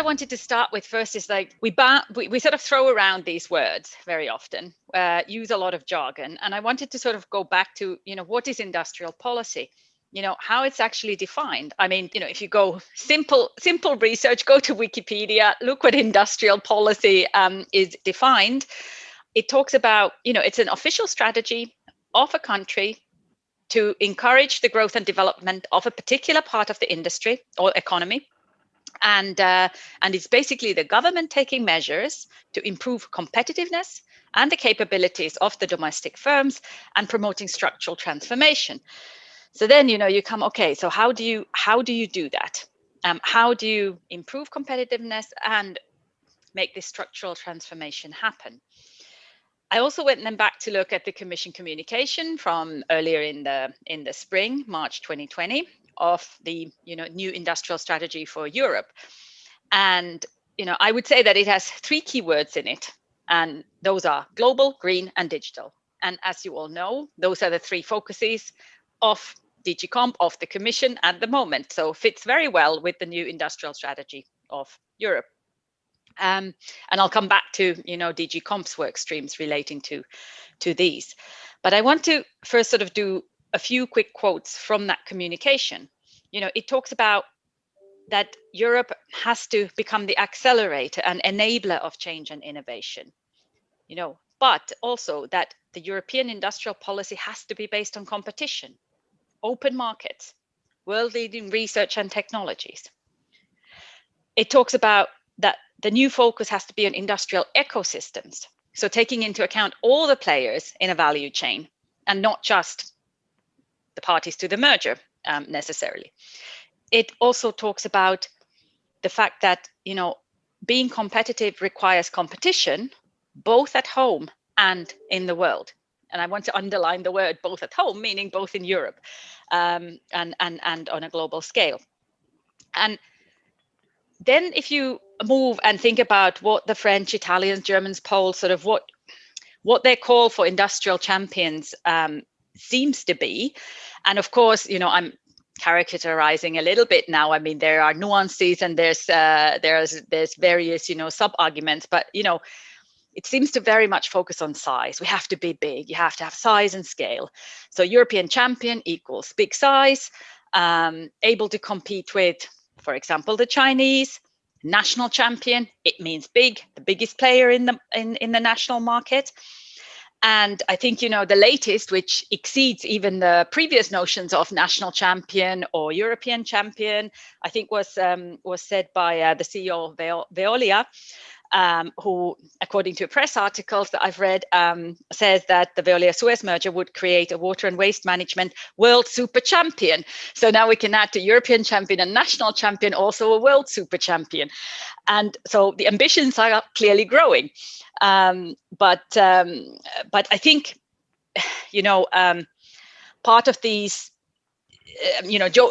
wanted to start with first is like we sort of throw around these words very often, use a lot of jargon, and I wanted to sort of go back to, what is industrial policy? How it's actually defined. I mean, if you go simple research, go to Wikipedia, look what industrial policy is defined. It talks about, it's an official strategy of a country to encourage the growth and development of a particular part of the industry or economy. And it's basically the government taking measures to improve competitiveness and the capabilities of the domestic firms and promoting structural transformation. So then, you come, okay, so how do you do that? How do you improve competitiveness and make this structural transformation happen? I also went then back to look at the Commission communication from earlier in the spring, March 2020, of the new industrial strategy for Europe. And I would say that it has 3 keywords in it, and those are global, green, and digital. And as you all know, those are the 3 focuses of DG Comp, of the Commission at the moment. So fits very well with the new industrial strategy of Europe. And I'll come back to DG Comp's work streams relating to these. But I want to first sort of do a few quick quotes from that communication. It talks about that Europe has to become the accelerator and enabler of change and innovation, but also that the European industrial policy has to be based on competition, open markets, world-leading research and technologies. It talks about that the new focus has to be on industrial ecosystems, so taking into account all the players in a value chain and not just the parties to the merger necessarily. It also talks about the fact that, being competitive requires competition, both at home and in the world. And I want to underline the word both at home, meaning both in Europe and on a global scale. And then if you move and think about what the French, Italians, Germans, Poles, sort of what their call for industrial champions seems to be. And of course, I'm caricaturizing a little bit now. I mean, there are nuances and there's various, sub-arguments, but, it seems to very much focus on size. We have to be big. You have to have size and scale. So European champion equals big size, able to compete with, for example, the Chinese. National champion, it means big, the biggest player in the national market. And I think, the latest, which exceeds even the previous notions of national champion or European champion, I think was said by the CEO of Veolia, who, according to press articles that I've read, says that the Veolia-Suez merger would create a water and waste management world super champion. So now we can add to European champion and national champion also a world super champion. And so the ambitions are clearly growing. But I think, part of these,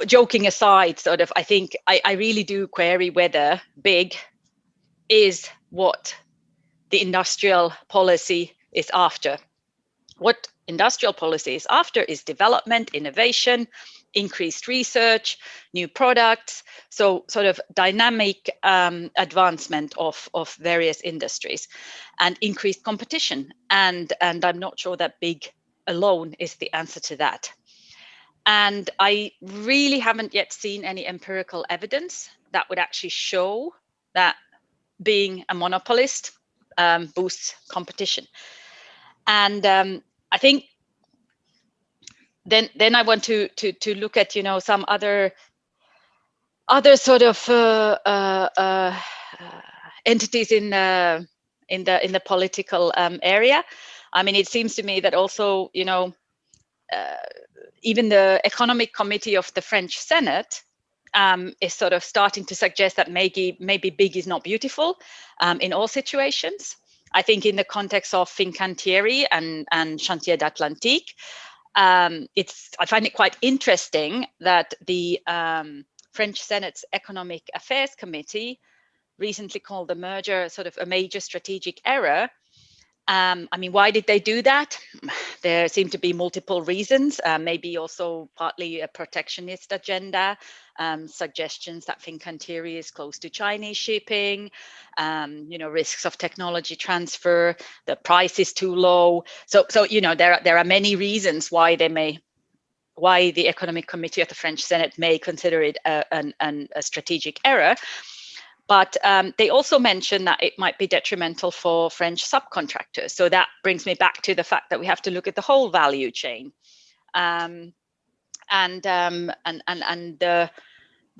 joking aside, sort of, I think I really do query whether big is what the industrial policy is after. What industrial policy is after is development, innovation, increased research, new products, so sort of dynamic advancement of various industries and increased competition. And I'm not sure that big alone is the answer to that. And I really haven't yet seen any empirical evidence that would actually show that being a monopolist boosts competition. And I think then I want to look at some other sort of entities in the political area. I mean, it seems to me that also even the Economic Committee of the French Senate is sort of starting to suggest that maybe big is not beautiful in all situations. I think in the context of Fincantieri and Chantier d'Atlantique, I find it quite interesting that the French Senate's Economic Affairs Committee recently called the merger sort of a major strategic error, I mean, why did they do that? There seem to be multiple reasons, maybe also partly a protectionist agenda, suggestions that Fincantieri is close to Chinese shipping, risks of technology transfer, the price is too low. So there are many reasons why the Economic Committee of the French Senate may consider it a strategic error. But they also mention that it might be detrimental for French subcontractors. So that brings me back to the fact that we have to look at the whole value chain. And the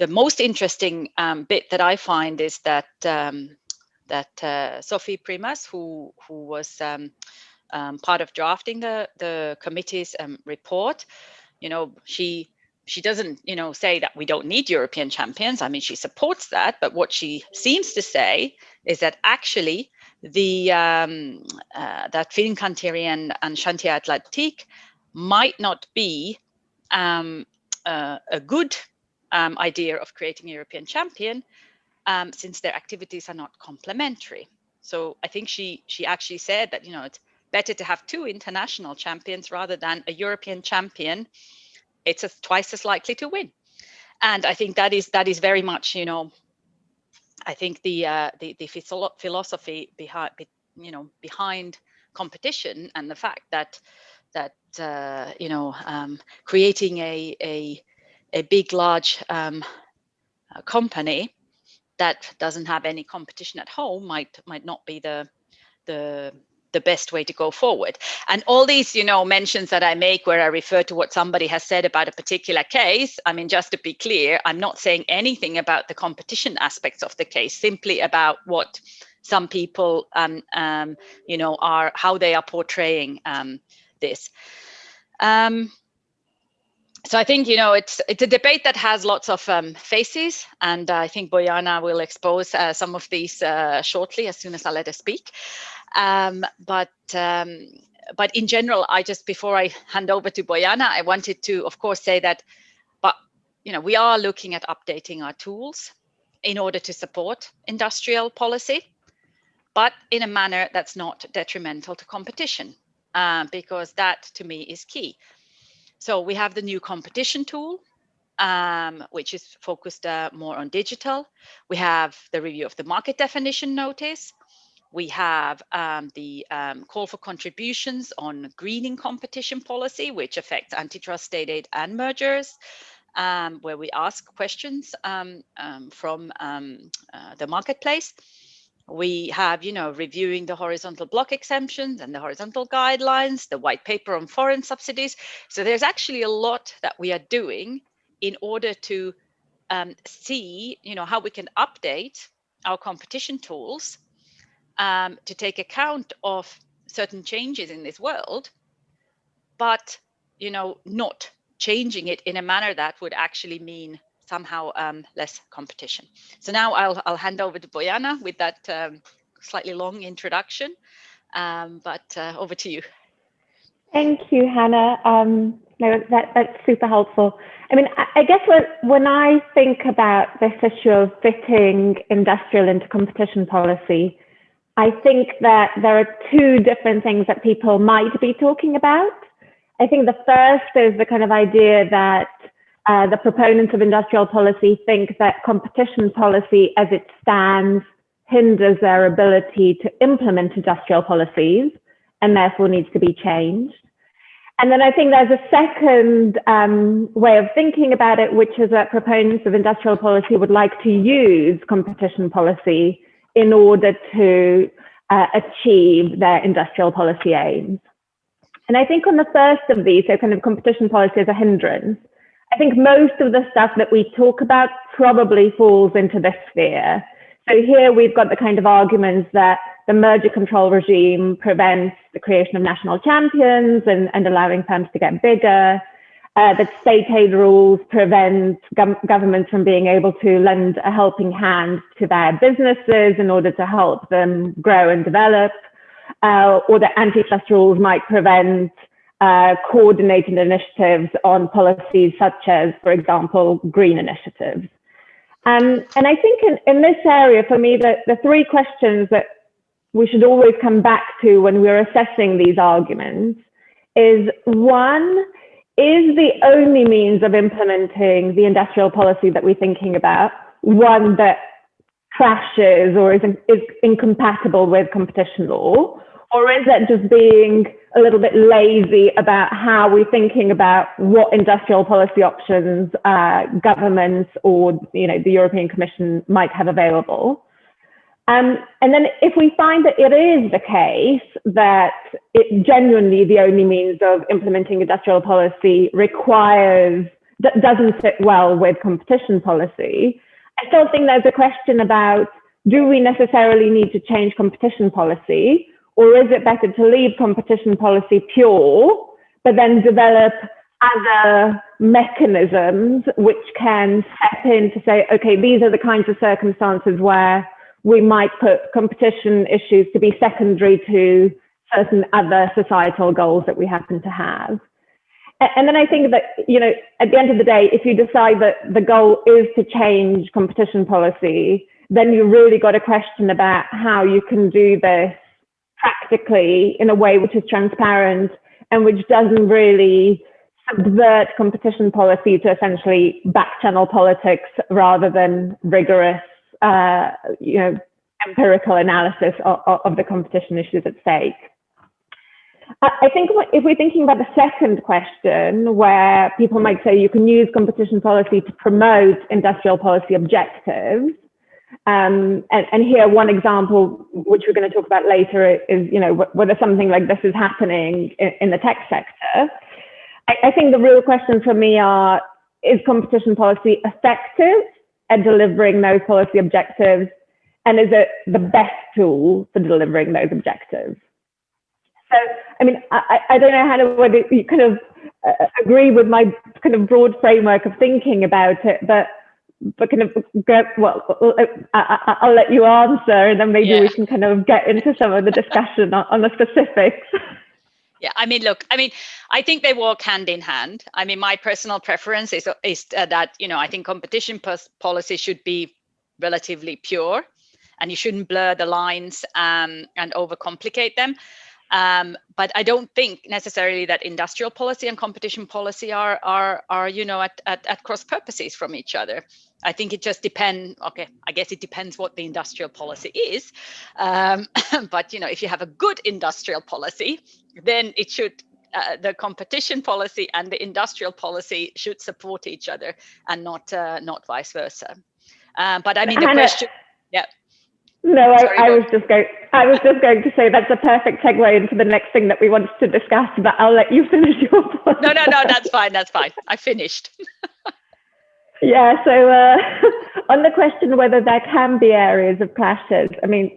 most interesting bit that I find is that Sophie Primas, who was part of drafting the committee's report, she doesn't, say that we don't need European champions. I mean, she supports that, but what she seems to say is that actually that Fincantieri and Chantier Atlantique might not be a good idea of creating a European champion, since their activities are not complementary. So I think she actually said that it's better to have two international champions rather than a European champion. It's twice as likely to win. And I think that is very much, I think the philosophy behind competition, and the fact that creating a big, large company that doesn't have any competition at home might not be the best way to go forward. And all these, mentions that I make where I refer to what somebody has said about a particular case, I mean, just to be clear, I'm not saying anything about the competition aspects of the case, simply about what some people, are, how they are portraying this. So I think, it's a debate that has lots of faces, and I think Bojana will expose some of these shortly as soon as I let her speak. But in general, before I hand over to Bojana, I wanted to, of course, say that, but we are looking at updating our tools in order to support industrial policy, but in a manner that's not detrimental to competition, because that to me is key. So we have the new competition tool, which is focused more on digital. We have the review of the market definition notice. We have the call for contributions on greening competition policy, which affects antitrust, state aid, and mergers, where we ask questions from the marketplace. We have, reviewing the horizontal block exemptions and the horizontal guidelines, the white paper on foreign subsidies. So there's actually a lot that we are doing in order to see, how we can update our competition tools to take account of certain changes in this world, but, not changing it in a manner that would actually mean somehow less competition. So now I'll hand over to Bojana with that slightly long introduction, but over to you. Thank you, Hanna. No, that's super helpful. I mean, I guess when I think about this issue of fitting industrial into competition policy, I think that there are two different things that people might be talking about. I think the first is the kind of idea that the proponents of industrial policy think that competition policy as it stands hinders their ability to implement industrial policies and therefore needs to be changed. And then I think there's a second way of thinking about it, which is that proponents of industrial policy would like to use competition policy in order to achieve their industrial policy aims. And I think on the first of these, so kind of competition policy as a hindrance, I think most of the stuff that we talk about probably falls into this sphere. So here we've got the kind of arguments that the merger control regime prevents the creation of national champions and allowing firms to get bigger, that state aid rules prevent governments from being able to lend a helping hand to their businesses in order to help them grow and develop, or that antitrust rules might prevent coordinated initiatives on policies such as, for example, green initiatives. And I think in this area, for me, the three questions that we should always come back to when we're assessing these arguments is, one, is the only means of implementing the industrial policy that we're thinking about one that clashes or is incompatible with competition law? Or is it just being a little bit lazy about how we're thinking about what industrial policy options governments or the European Commission might have available? And then if we find that it is the case that it genuinely the only means of implementing industrial policy doesn't fit well with competition policy, I still think there's a question about, do we necessarily need to change competition policy, or is it better to leave competition policy pure, but then develop other mechanisms which can step in to say, okay, these are the kinds of circumstances where we might put competition issues to be secondary to certain other societal goals that we happen to have. And then I think that, at the end of the day, if you decide that the goal is to change competition policy, then you really got a question about how you can do this practically in a way which is transparent and which doesn't really subvert competition policy to essentially back channel politics rather than rigorous empirical analysis of the competition issues at stake. I think if we're thinking about the second question, where people might say you can use competition policy to promote industrial policy objectives, and here one example, which we're going to talk about later, is whether something like this is happening in the tech sector. I think the real questions for me are, is competition policy effective at delivering those policy objectives? And is it the best tool for delivering those objectives? So, I don't know, Hanna, whether you kind of agree with my kind of broad framework of thinking about it, but kind of I'll let you answer, and then maybe we can kind of get into some of the discussion on the specifics. Yeah, look, I think they walk hand in hand. My personal preference is that, I think competition policy should be relatively pure, and you shouldn't blur the lines and overcomplicate them. But I don't think necessarily that industrial policy and competition policy are at cross purposes from each other. I think it just depends. Okay, I guess it depends what the industrial policy is. But if you have a good industrial policy, then it should the competition policy and the industrial policy should support each other, and not vice versa. But the Hanna, question, yeah. No, I was just going to say that's a perfect segue into the next thing that we wanted to discuss, but I'll let you finish your point. No, that's fine. I finished. Yeah, so on the question whether there can be areas of clashes,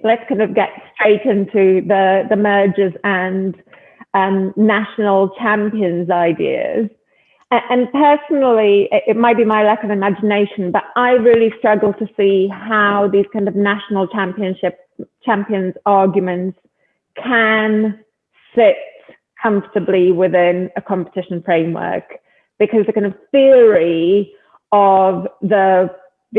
let's kind of get straight into the mergers and national champions ideas. And personally, it might be my lack of imagination, but I really struggle to see how these kind of national champions arguments can sit comfortably within a competition framework, because the kind of theory of the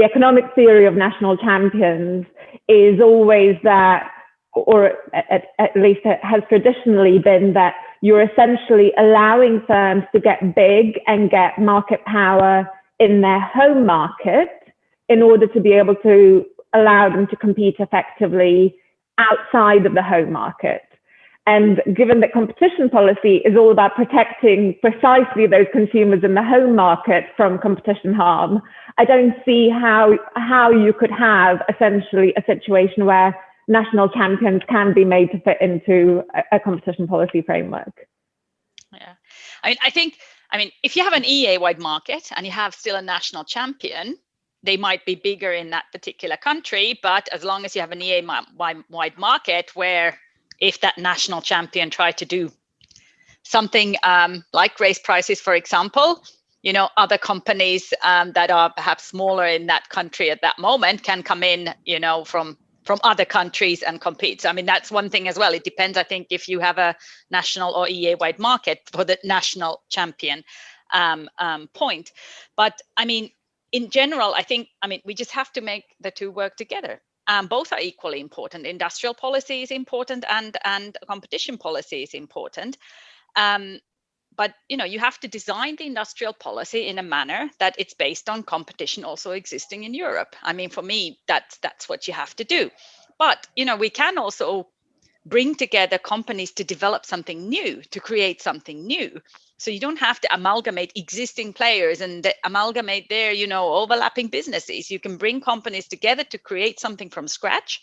economic theory of national champions is always that, or at least it has traditionally been, that you're essentially allowing firms to get big and get market power in their home market in order to be able to allow them to compete effectively outside of the home market. And given that competition policy is all about protecting precisely those consumers in the home market from competition harm, I don't see how you could have essentially a situation where national champions can be made to fit into a competition policy framework. Yeah, I think if you have an EEA-wide market and you have still a national champion, they might be bigger in that particular country, but as long as you have an EEA-wide market where, if that national champion tried to do something like raise prices, for example, other companies that are perhaps smaller in that country at that moment can come in, from other countries and compete. So, that's one thing as well. It depends, I think, if you have a national or EEA-wide market for the national champion point. But in general, I think, we just have to make the two work together. both are equally important. Industrial policy is important, and competition policy is important. But you have to design the industrial policy in a manner that it's based on competition also existing in Europe. I mean, for me, that's what you have to do. But we can also bring together companies to develop something new, to create something new. So you don't have to amalgamate existing players and amalgamate their, overlapping businesses. You can bring companies together to create something from scratch.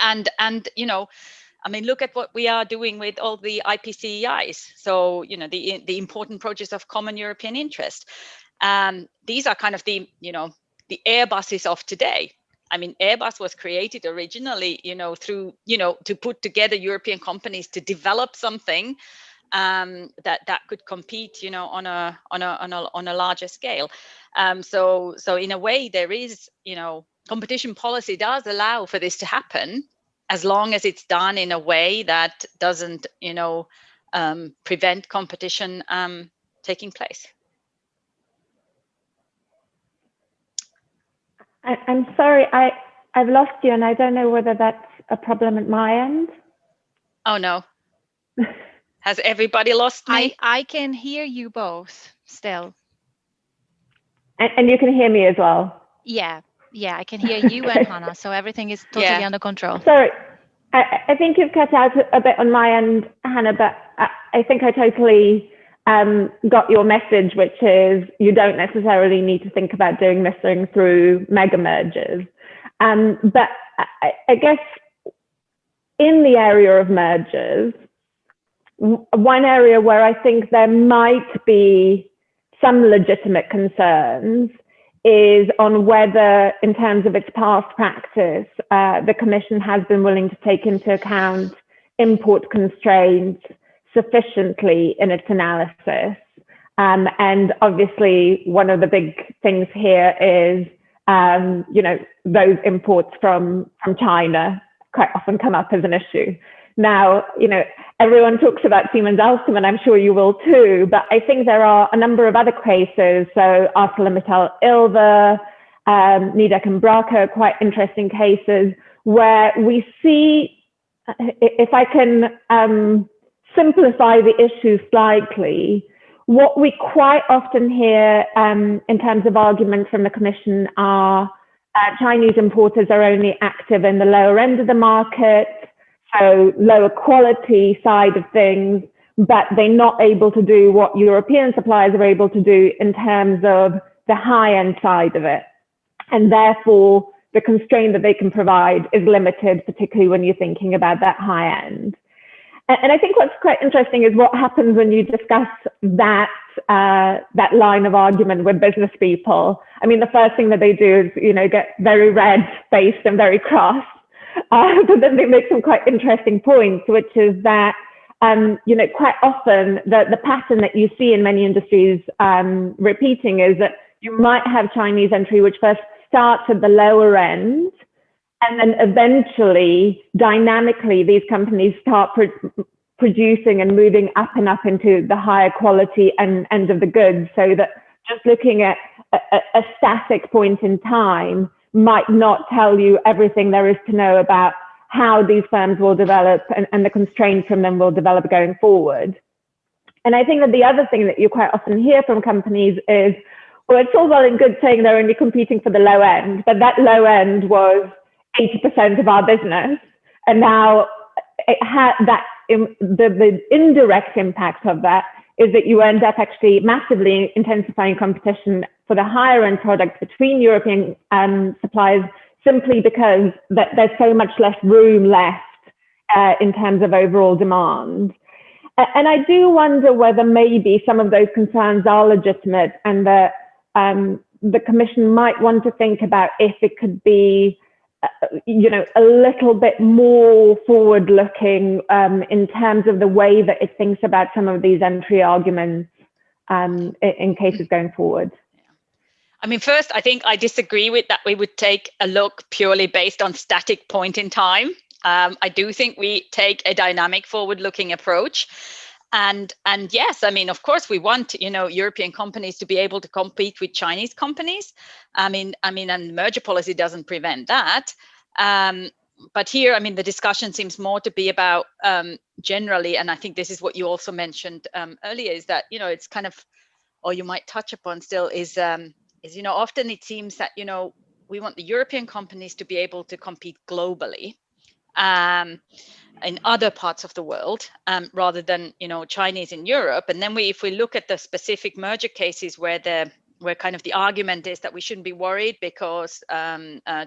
And I mean, look at what we are doing with all the IPCEIs. So, the important projects of common European interest. These are kind of the Airbuses of today. I mean, Airbus was created originally, through, to put together European companies to develop something that could compete, on a larger scale. So in a way, there is, competition policy does allow for this to happen, as long as it's done in a way that doesn't, prevent competition taking place. I'm sorry, I've lost you, and I don't know whether that's a problem at my end. Oh no. Has everybody lost me? I can hear you both still. And you can hear me as well? Yeah, I can hear you and Hanna, so everything is totally under control. Sorry, I think you've cut out a bit on my end, Hanna, but I think I totally got your message, which is you don't necessarily need to think about doing this thing through mega mergers. But I guess in the area of mergers, one area where I think there might be some legitimate concerns is on whether, in terms of its past practice, the Commission has been willing to take into account import constraints sufficiently in its analysis. And obviously, one of the big things here is, those imports from China quite often come up as an issue. Now, everyone talks about Siemens Alstom, and I'm sure you will too, but I think there are a number of other cases. So ArcelorMittal Ilva, Nidec and Braco, quite interesting cases where we see, if I can simplify the issue slightly, what we quite often hear in terms of arguments from the Commission are Chinese importers are only active in the lower end of the market, so lower quality side of things, but they're not able to do what European suppliers are able to do in terms of the high end side of it. And therefore, the constraint that they can provide is limited, particularly when you're thinking about that high end. And I think what's quite interesting is what happens when you discuss that line of argument with business people. I mean, the first thing that they do is, get very red-faced and very cross. But then they make some quite interesting points, which is that, quite often the pattern that you see in many industries repeating is that you might have Chinese entry, which first starts at the lower end, and then eventually, dynamically, these companies start producing and moving up and up into the higher quality end of the goods, so that just looking at a static point in time might not tell you everything there is to know about how these firms will develop and the constraints from them will develop going forward. And I think that the other thing that you quite often hear from companies is, well, it's all well and good saying they're only competing for the low end, but that low end was 80% of our business. And now it had that, the indirect impact of that is that you end up actually massively intensifying competition for the higher end products between European suppliers, simply because there's so much less room left in terms of overall demand. And I do wonder whether maybe some of those concerns are legitimate, and that the Commission might want to think about if it could be a little bit more forward-looking in terms of the way that it thinks about some of these entry arguments in cases going forward. I mean, first, I think I disagree with that. We would take a look purely based on static point in time. I do think we take a dynamic, forward-looking approach. And yes, I mean, of course, we want, European companies to be able to compete with Chinese companies. I mean, and merger policy doesn't prevent that. But here, I mean, the discussion seems more to be about generally, and I think this is what you also mentioned earlier, is that, it's kind of, or you might touch upon still, is often it seems that, we want the European companies to be able to compete globally in other parts of the world, rather than, Chinese in Europe. And then if we look at the specific merger cases where kind of the argument is that we shouldn't be worried because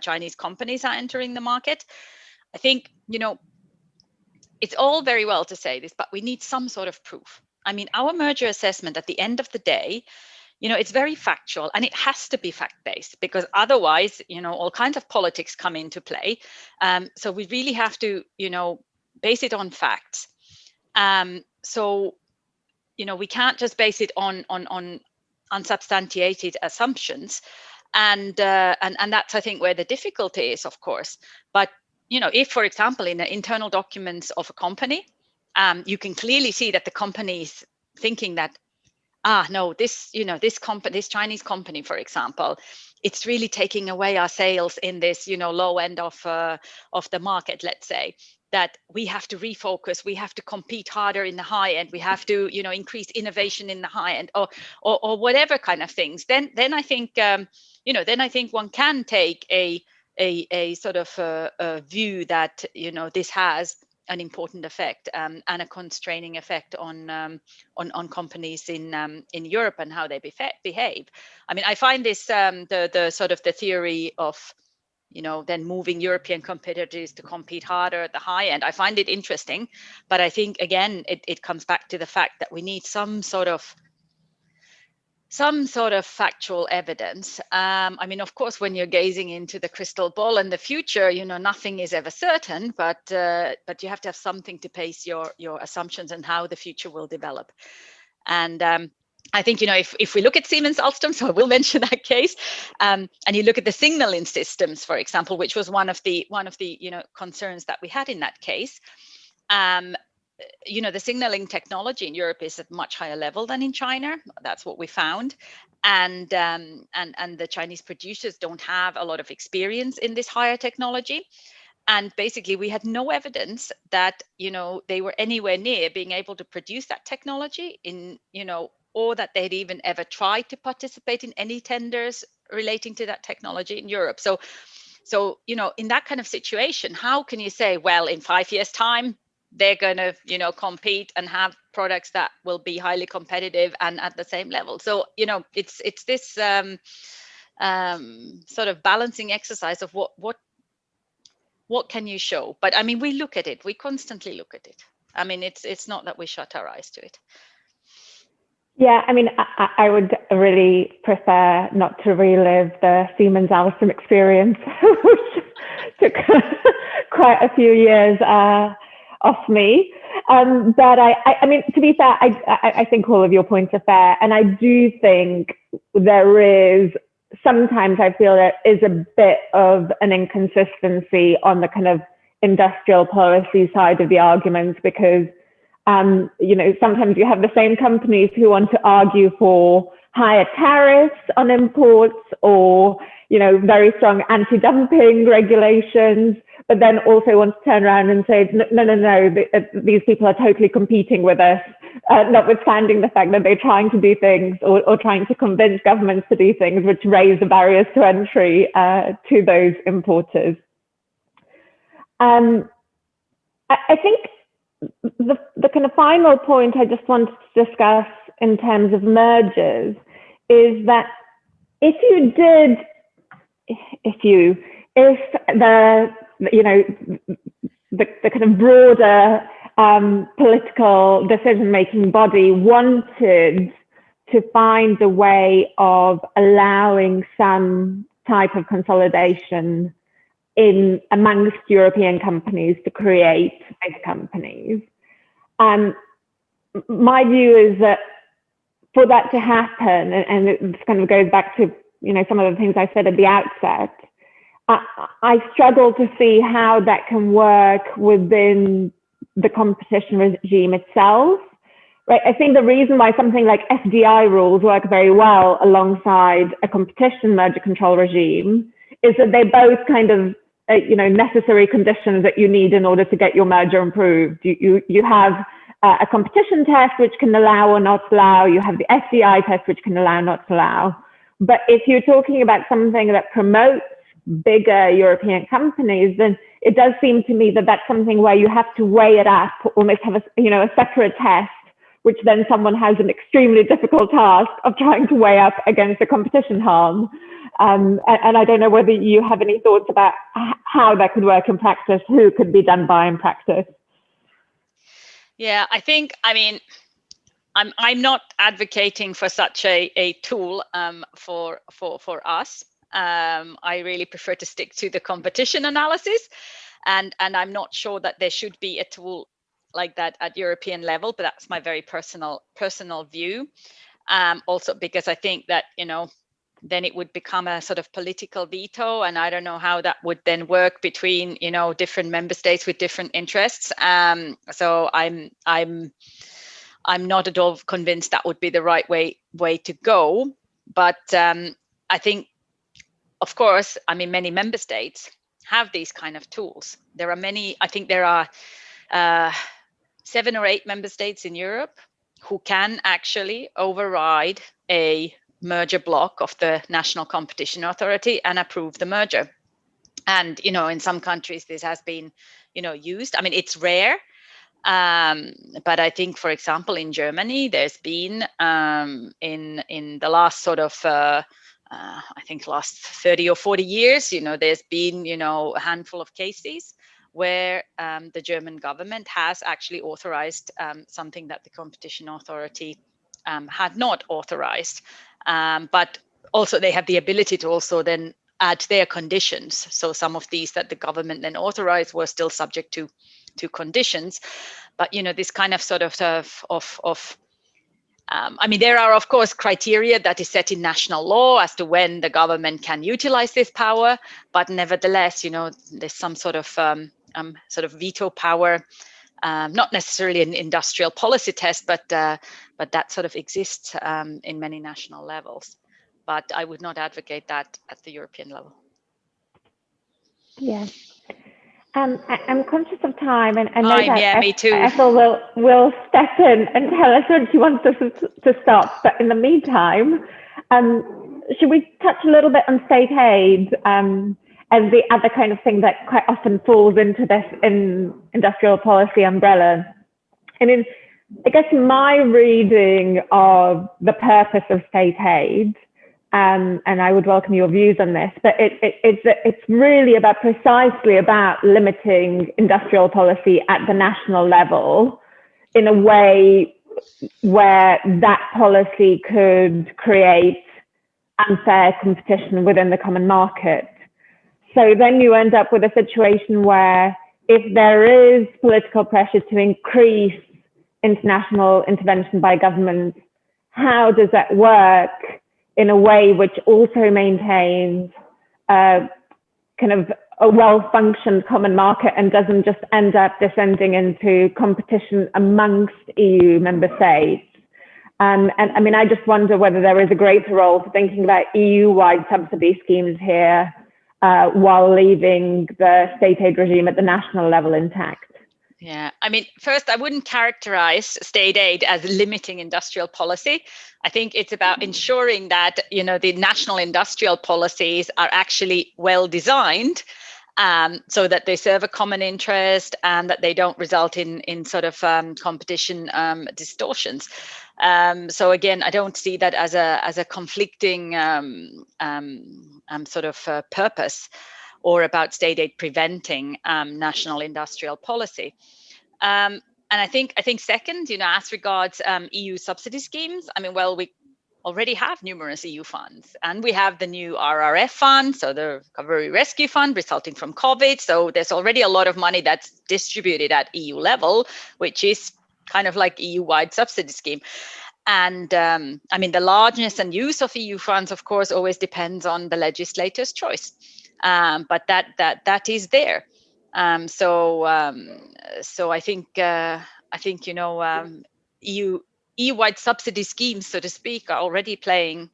Chinese companies are entering the market, I think, it's all very well to say this, but we need some sort of proof. I mean, our merger assessment at the end of the day, it's very factual, and it has to be fact-based, because otherwise, all kinds of politics come into play. So we really have to, base it on facts. So, we can't just base it on unsubstantiated assumptions, and that's, I think, where the difficulty is, of course. But if, for example, in the internal documents of a company, you can clearly see that the company is thinking that, no, this Chinese company, for example, it's really taking away our sales in this, low end of the market, let's say, that we have to refocus, we have to compete harder in the high end, we have to, increase innovation in the high end, or whatever kind of things. Then I think, then I think one can take a sort of a view that, this has an important effect, and a constraining effect on companies in Europe and how they behave. I mean, I find this the sort of the theory of, then moving European competitors to compete harder at the high end. I find it interesting, but I think, again, it comes back to the fact that we need some sort of factual evidence. I mean, of course, when you're gazing into the crystal ball and the future, nothing is ever certain, but you have to have something to base your assumptions and how the future will develop. And I think, if we look at Siemens Alstom, so I will mention that case, and you look at the signaling systems, for example, which was one of the concerns that we had in that case. The signaling technology in Europe is at much higher level than in China. That's what we found. And the Chinese producers don't have a lot of experience in this higher technology. And basically, we had no evidence that, they were anywhere near being able to produce that technology in, or that they'd even ever tried to participate in any tenders relating to that technology in Europe. So, in that kind of situation, how can you say, well, in 5 years' time, they're going to, compete and have products that will be highly competitive and at the same level? So, it's this sort of balancing exercise of what can you show? But I mean, we look at it. We constantly look at it. I mean, it's not that we shut our eyes to it. Yeah, I mean, I would really prefer not to relive the Siemens Alstom experience, which took quite a few years off me. But I mean, to be fair, I think all of your points are fair. And I do think sometimes I feel there is a bit of an inconsistency on the kind of industrial policy side of the arguments, because, sometimes you have the same companies who want to argue for higher tariffs on imports or, very strong anti-dumping regulations, but then also want to turn around and say, no, these people are totally competing with us, notwithstanding the fact that they're trying to do things or trying to convince governments to do things which raise the barriers to entry to those importers. I think the kind of final point I just wanted to discuss in terms of mergers is that if the kind of broader political decision-making body wanted to find a way of allowing some type of consolidation amongst European companies to create big companies. My view is that for that to happen, and it kind of goes back to some of the things I said at the outset, I struggle to see how that can work within the competition regime itself. Right? I think the reason why something like FDI rules work very well alongside a competition merger control regime is that they both kind of necessary conditions that you need in order to get your merger approved. You have a competition test which can allow or not allow. You have the FDI test which can allow or not allow. But if you're talking about something that promotes bigger European companies, then it does seem to me that that's something where you have to weigh it up, almost have a separate test, which then someone has an extremely difficult task of trying to weigh up against the competition harm. And I don't know whether you have any thoughts about how that could work in practice, who could be done by in practice. Yeah, I'm not advocating for such a tool for us. I really prefer to stick to the competition analysis, and I'm not sure that there should be a tool like that at European level, but that's my very personal view. Also because I think that then it would become a sort of political veto, and I don't know how that would then work between different member states with different interests. So I'm not at all convinced that would be the right way to go. But I think, of course, many member states have these kind of tools. There are many. I think there are 7 or 8 member states in Europe who can actually override a merger block of the national competition authority and approve the merger. And in some countries this has been used. It's rare, but I think, for example, in Germany there's been in the last sort of I think last 30 or 40 years, there's been a handful of cases where the German government has actually authorized something that the competition authority had not authorized. But also they have the ability to also then add their conditions. So some of these that the government then authorized were still subject to conditions. But this kind of sort of there are, of course, criteria that is set in national law as to when the government can utilize this power. But nevertheless, there's some sort of veto power. Not necessarily an industrial policy test, but that sort of exists in many national levels. But I would not advocate that at the European level. Yeah. I'm conscious of time, and I know that me too. Ethel will step in and tell us when she wants us to stop. But in the meantime, should we touch a little bit on state aid and the other kind of thing that quite often falls into this industrial policy umbrella? I guess my reading of the purpose of state aid, and I would welcome your views on this, but it's really precisely about limiting industrial policy at the national level in a way where that policy could create unfair competition within the common market. So then you end up with a situation where if there is political pressure to increase international intervention by governments, how does that work in a way which also maintains kind of a well-functioned common market and doesn't just end up descending into competition amongst EU member states? And I just wonder whether there is a greater role for thinking about EU-wide subsidy schemes here while leaving the state aid regime at the national level intact. Yeah, first, I wouldn't characterize state aid as limiting industrial policy. I think it's about ensuring that, the national industrial policies are actually well designed so that they serve a common interest and that they don't result in sort of competition distortions. So again, I don't see that as a conflicting sort of purpose or about state aid preventing national industrial policy. And I think second, as regards EU subsidy schemes, we already have numerous EU funds, and we have the new RRF fund, so the Recovery Rescue Fund resulting from COVID. So there's already a lot of money that's distributed at EU level, which is kind of like EU-wide subsidy scheme. And the largeness and use of EU funds, of course, always depends on the legislator's choice. But that is there. So I think EU-wide subsidy schemes, so to speak, are already playing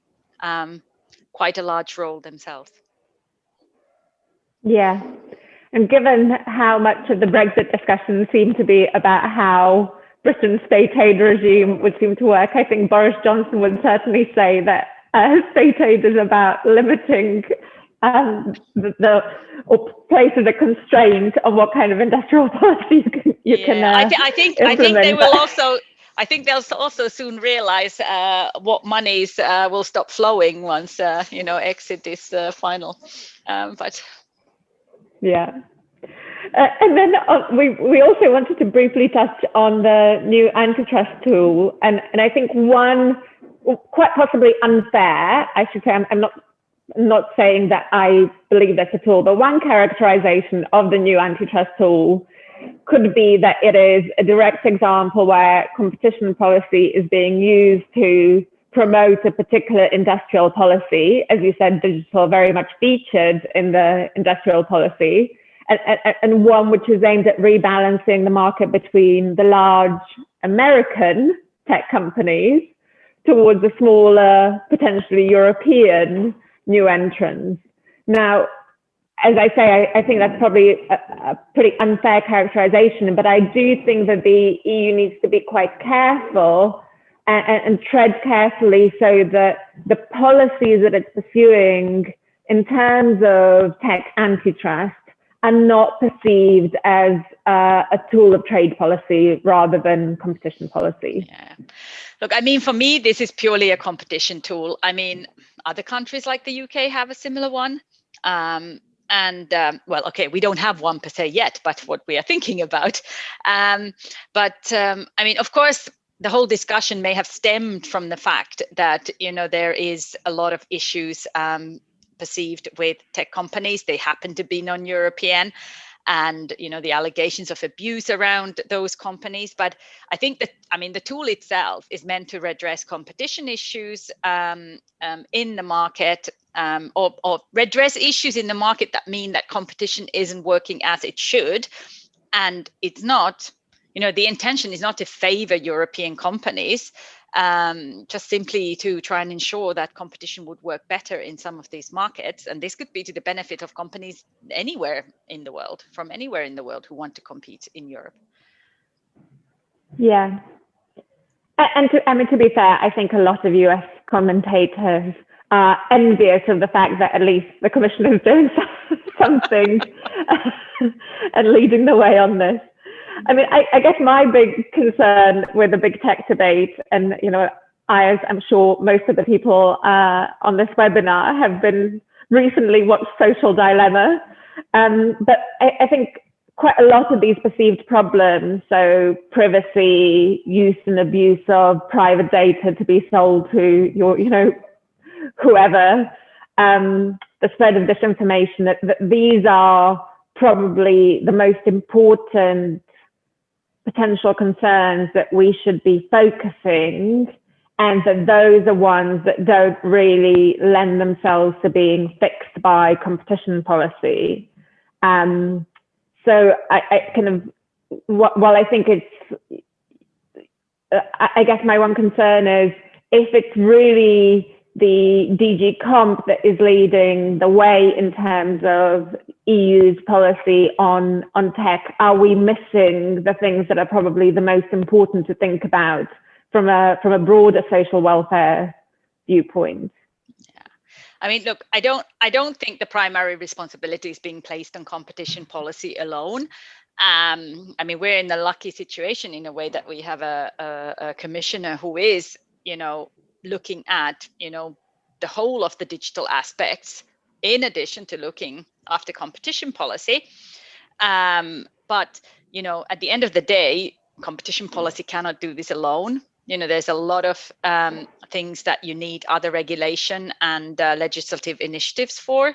quite a large role themselves. Yeah. And given how much of the Brexit discussion seemed to be about how Britain's state aid regime would seem to work, I think Boris Johnson would certainly say that state aid is about limiting or places a constraint on what kind of industrial policy you can I think they implement. will also. I think they'll also soon realize what monies will stop flowing once exit is final. But yeah. And then we also wanted to briefly touch on the new antitrust tool, and I think one quite possibly unfair, I should say, I'm not saying that I believe this at all, but one characterization of the new antitrust tool could be that it is a direct example where competition policy is being used to promote a particular industrial policy. As you said, digital very much featured in the industrial policy, and one which is aimed at rebalancing the market between the large American tech companies towards the smaller, potentially European new entrants. Now, as I say, I think that's probably a pretty unfair characterization, but I do think that the EU needs to be quite careful and tread carefully so that the policies that it's pursuing in terms of tech antitrust are not perceived as a tool of trade policy rather than competition policy. Yeah. Look, I mean, for me, this is purely a competition tool. I mean, other countries like the UK have a similar one. Well, okay, we don't have one per se yet, but what we are thinking about. I mean, of course, the whole discussion may have stemmed from the fact that, there is a lot of issues perceived with tech companies. They happen to be non-European, and the allegations of abuse around those companies. But I think that, I mean, the tool itself is meant to redress competition issues in the market, or redress issues in the market that mean that competition isn't working as it should. And it's not, the intention is not to favor European companies, just simply to try and ensure that competition would work better in some of these markets. And this could be to the benefit of companies anywhere in the world, from anywhere in the world, who want to compete in Europe. Yeah. And to be fair, I think a lot of US commentators are envious of the fact that at least the Commission is doing something and leading the way on this. I mean, I guess my big concern with the big tech debate, and as I'm sure most of the people on this webinar have been recently watched Social Dilemma, but I think quite a lot of these perceived problems, so privacy, use and abuse of private data to be sold to your, whoever, the spread of disinformation, that these are probably the most important potential concerns that we should be focusing, and that those are ones that don't really lend themselves to being fixed by competition policy. So I kind of, while I think it's, I guess my one concern is if it's really the DG Comp that is leading the way in terms of EU's policy on tech, are we missing the things that are probably the most important to think about from a broader social welfare viewpoint? Yeah, I mean, look, I don't think the primary responsibility is being placed on competition policy alone. I mean, we're in the lucky situation in a way that we have a commissioner who is, looking at, the whole of the digital aspects, in addition to looking after competition policy. But, at the end of the day, competition policy cannot do this alone. There's a lot of things that you need other regulation and legislative initiatives for.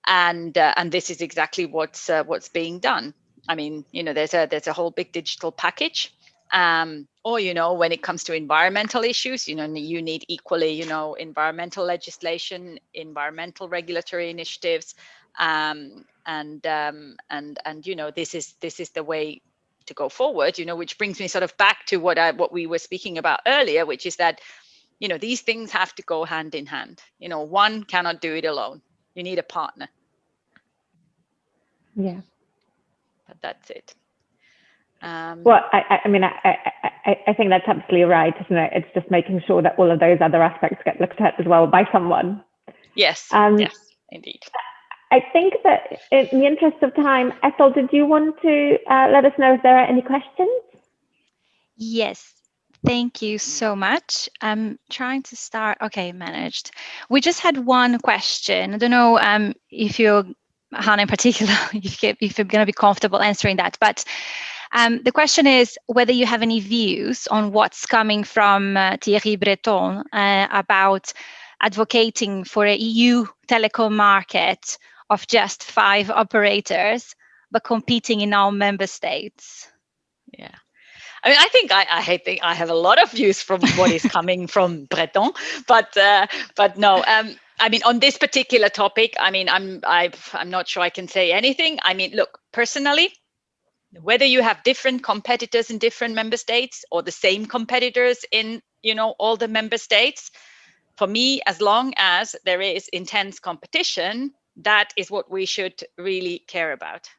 And this is exactly what's being done. I mean, there's a whole big digital package. Or, when it comes to environmental issues, you need equally, environmental legislation, environmental regulatory initiatives, and this is the way to go forward. Which brings me sort of back to what we were speaking about earlier, which is that, these things have to go hand in hand. One cannot do it alone. You need a partner. Yeah. But that's it. Well, I mean, I think that's absolutely right, isn't it? It's just making sure that all of those other aspects get looked at as well by someone. Yes, yes, indeed. I think that in the interest of time, Ethel, did you want to let us know if there are any questions? Yes. Thank you so much. I'm trying to start. Okay, managed. We just had one question. I don't know if you're, Hanna in particular, if you're going to be comfortable answering that. But the question is whether you have any views on what's coming from Thierry Breton about advocating for a EU telecom market of just 5 operators, but competing in all member states. Yeah. I mean, I think I have a lot of views from what is coming from Breton, but no. I mean, on this particular topic, I mean, I'm not sure I can say anything. I mean, look, personally, whether you have different competitors in different member states or the same competitors in, all the member states, for me, as long as there is intense competition, that is what we should really care about.